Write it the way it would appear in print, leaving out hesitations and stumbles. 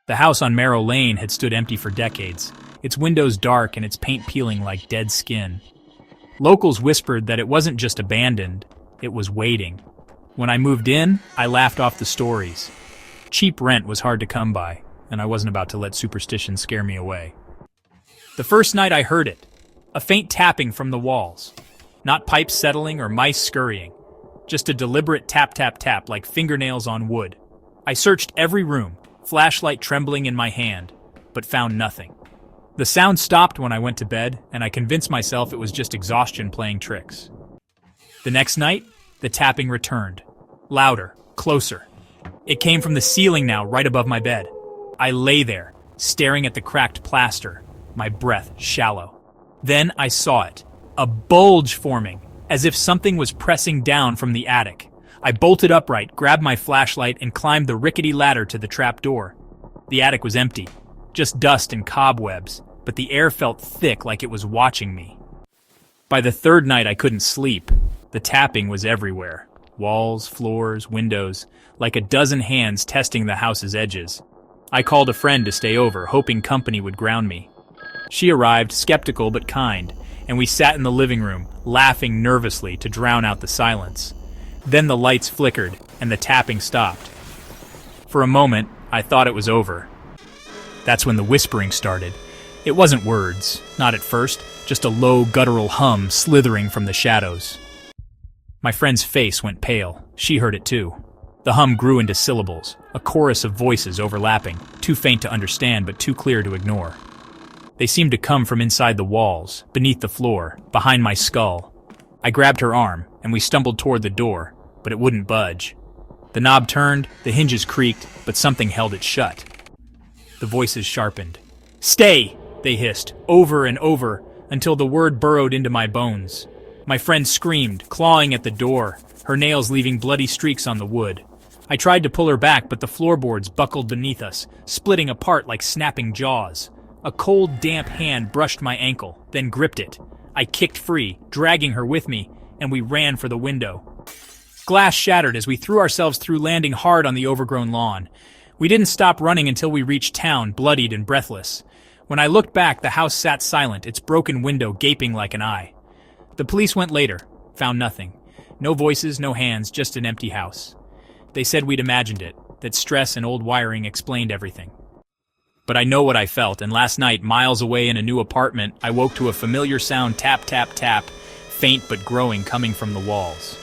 The house on Morrow Lane had stood empty for decades, its windows dark and its paint peeling like dead skin. Locals whispered that it wasn't just abandoned, it was waiting. When I moved in, I laughed off the stories. Cheap rent was hard to come by, and I wasn't about to let superstition scare me away. The first night I heard it, a faint tapping from the walls. Not pipes settling or mice scurrying, just a deliberate tap tap tap like fingernails on wood. I searched every room, flashlight trembling in my hand, but found nothing. The sound stopped when I went to bed, and I convinced myself it was just exhaustion playing tricks. The next night, the tapping returned. Louder, closer. It came from the ceiling now, right above my bed. I lay there, staring at the cracked plaster, my breath shallow. Then I saw it, a bulge forming, as if something was pressing down from the attic. I bolted upright, grabbed my flashlight, and climbed the rickety ladder to the trap door. The attic was empty, just dust and cobwebs, but the air felt thick like it was watching me. By the third night I couldn't sleep. The tapping was everywhere. Walls, floors, windows, like a dozen hands testing the house's edges. I called a friend to stay over, hoping company would ground me. She arrived, skeptical but kind, and we sat in the living room, laughing nervously to drown out the silence. Then the lights flickered, and the tapping stopped. For a moment, I thought it was over. That's when the whispering started. It wasn't words, not at first, just a low, guttural hum slithering from the shadows. My friend's face went pale. She heard it too. The hum grew into syllables, a chorus of voices overlapping, too faint to understand but too clear to ignore. They seemed to come from inside the walls, beneath the floor, behind my skull. I grabbed her arm, and we stumbled toward the door, but it wouldn't budge. The knob turned, the hinges creaked, but something held it shut. The voices sharpened. "Stay!" they hissed, over and over, until the word burrowed into my bones. My friend screamed, clawing at the door, her nails leaving bloody streaks on the wood. I tried to pull her back, but the floorboards buckled beneath us, splitting apart like snapping jaws. A cold, damp hand brushed my ankle, then gripped it. I kicked free, dragging her with me, and we ran for the window. Glass shattered as we threw ourselves through, landing hard on the overgrown lawn. We didn't stop running until we reached town, bloodied and breathless. When I looked back, the house sat silent, its broken window gaping like an eye. The police went later, found nothing. No voices, no hands, just an empty house. They said we'd imagined it, that stress and old wiring explained everything. But I know what I felt, and last night, miles away in a new apartment, I woke to a familiar sound, tap, tap, tap, faint but growing, coming from the walls.